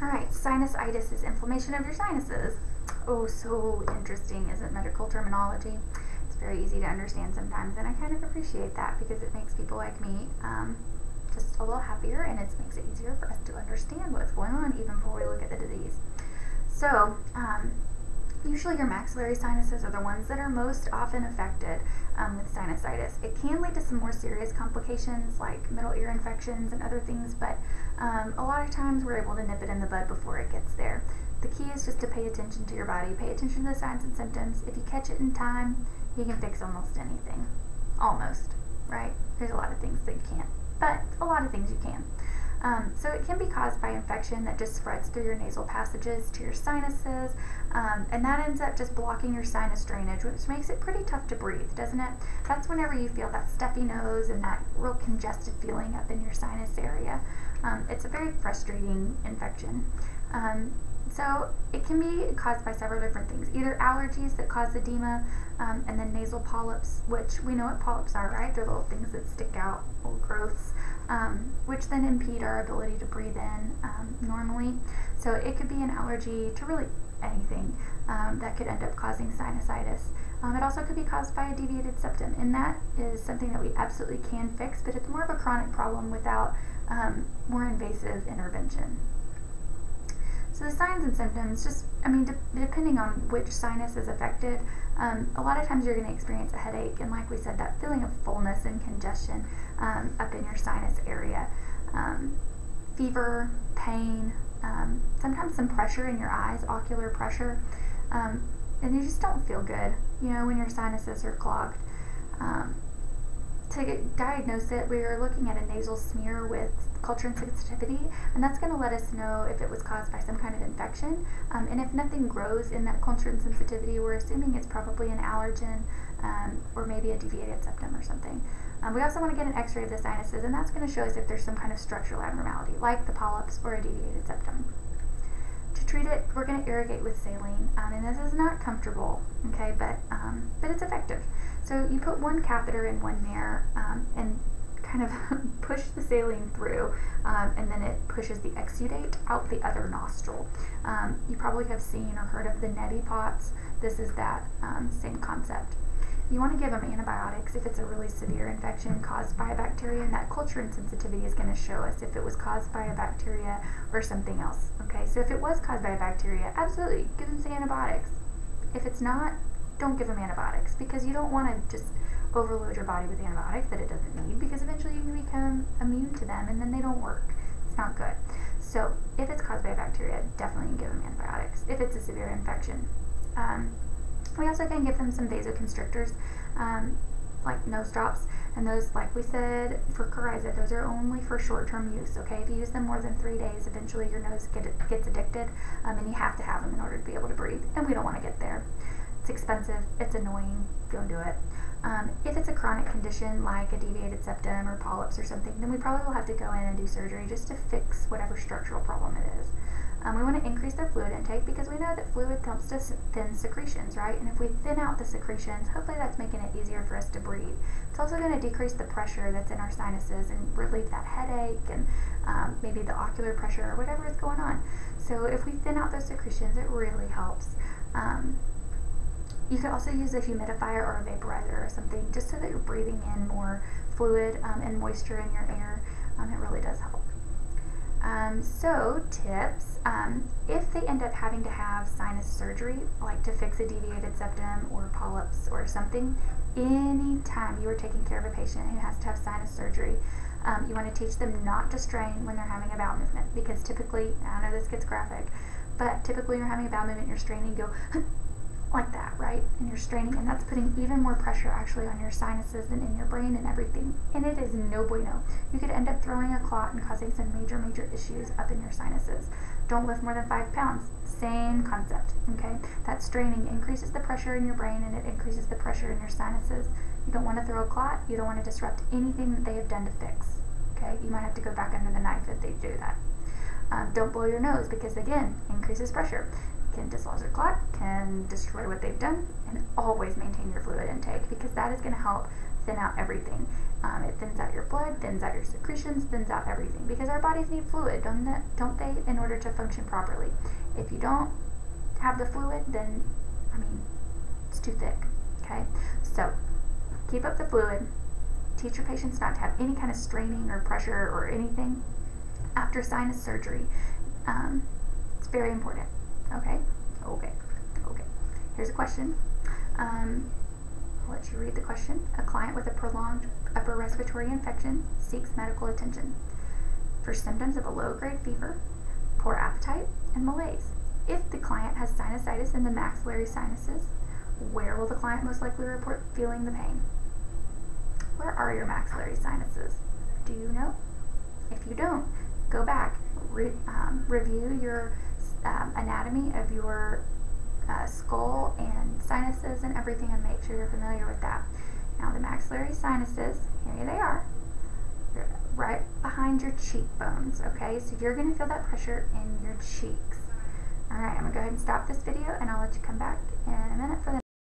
Alright, sinusitis is inflammation of your sinuses. Oh, so interesting, isn't medical terminology? It's very easy to understand sometimes, and I kind of appreciate that because it makes people like me just a little happier, and it makes it easier for us to understand what's going on even before we look at the disease. So, usually your maxillary sinuses are the ones that are most often affected with sinusitis. It can lead to some more serious complications like middle ear infections and other things, but a lot of times we're able to nip it in the bud before it gets there. The key is just to pay attention to your body, pay attention to the signs and symptoms. If you catch it in time, you can fix almost anything. Almost, right? There's a lot of things that you can't, but a lot of things you can. So it can be caused by infection that just spreads through your nasal passages to your sinuses, and that ends up just blocking your sinus drainage, which makes it pretty tough to breathe, doesn't it? That's whenever you feel that stuffy nose and that real congested feeling up in your sinus area. It's a very frustrating infection. So it can be caused by several different things, either allergies that cause edema, and then nasal polyps, which we know what polyps are, right? They're little things that stick out, little growths, which then impede our ability to breathe in normally. So it could be an allergy to really anything that could end up causing sinusitis. It also could be caused by a deviated septum, and that is something that we absolutely can fix, but it's more of a chronic problem without more invasive intervention. So the signs and symptoms, just, depending on which sinus is affected, a lot of times you're going to experience a headache, and like we said, that feeling of fullness and congestion up in your sinus area. Fever, pain, sometimes some pressure in your eyes, ocular pressure, and you just don't feel good, when your sinuses are clogged. To diagnose it, we are looking at a nasal smear with culture and sensitivity, and that's going to let us know if it was caused by some kind of infection, and if nothing grows in that culture and sensitivity, we're assuming it's probably an allergen or maybe a deviated septum or something. We also want to get an x-ray of the sinuses, and that's going to show us if there's some kind of structural abnormality like the polyps or a deviated septum. To treat it, we're going to irrigate with saline, and this is not comfortable, okay, but it's effective. So you put one catheter in one ear and kind of push the saline through, and then it pushes the exudate out the other nostril. You probably have seen or heard of the neti pots. This is that same concept. You want to give them antibiotics if it's a really severe infection caused by a bacteria, and that culture and sensitivity is going to show us if it was caused by a bacteria or something else. Okay, so if it was caused by a bacteria, absolutely, give them some antibiotics. If it's not, don't give them antibiotics, because you don't want to just overload your body with antibiotics that it doesn't need, because eventually you can become immune to them and then they don't work. It's not good. So if it's caused by a bacteria, definitely give them antibiotics if it's a severe infection. We also can give them some vasoconstrictors, like nose drops, and those, like we said, for coryza, those are only for short-term use, okay? If you use them more than 3 days, eventually your nose gets addicted, and you have to have them in order to be able to breathe, and we don't want to get there. It's expensive, it's annoying, don't do it. If it's a chronic condition like a deviated septum or polyps or something, then we probably will have to go in and do surgery just to fix whatever structural problem it is. We want to increase their fluid intake because we know that fluid helps to thin secretions, right? And if we thin out the secretions, hopefully that's making it easier for us to breathe. It's also going to decrease the pressure that's in our sinuses and relieve that headache and maybe the ocular pressure or whatever is going on. So if we thin out those secretions, it really helps. You could also use a humidifier or a vaporizer or something just so that you're breathing in more fluid and moisture in your air. It really does help. So tips, if they end up having to have sinus surgery, like to fix a deviated septum or polyps or something, anytime you are taking care of a patient who has to have sinus surgery, you want to teach them not to strain when they're having a bowel movement, because typically, I know this gets graphic, but typically you're having a bowel movement, you're straining, you go like that, right? And you're straining, and that's putting even more pressure actually on your sinuses and in your brain and everything. And it is no bueno. You could end up throwing a clot and causing some major issues up in your sinuses. Don't lift more than 5 pounds. Same concept, okay? That straining increases the pressure in your brain and it increases the pressure in your sinuses. You don't want to throw a clot. You don't want to disrupt anything that they have done to fix, okay? You might have to go back under the knife if they do that. Don't blow your nose because, again, increases pressure. Can dislodge their clot, can destroy what they've done, and always maintain your fluid intake because that is going to help thin out everything. It thins out your blood, thins out your secretions, thins out everything, because our bodies need fluid, don't they, in order to function properly. If you don't have the fluid, then, I mean, it's too thick, okay? So keep up the fluid. Teach your patients not to have any kind of straining or pressure or anything after sinus surgery. It's very important, okay? Okay. Here's a question. I'll let you read the question. A client with a prolonged upper respiratory infection seeks medical attention for symptoms of a low-grade fever, poor appetite, and malaise. If the client has sinusitis in the maxillary sinuses, where will the client most likely report feeling the pain? Where are your maxillary sinuses? Do you know? If you don't, go back, review your anatomy of your skull and sinuses and everything, and make sure you're familiar with that. Now the maxillary sinuses, here they are, they're right behind your cheekbones, okay? So you're going to feel that pressure in your cheeks. Alright, I'm going to go ahead and stop this video, and I'll let you come back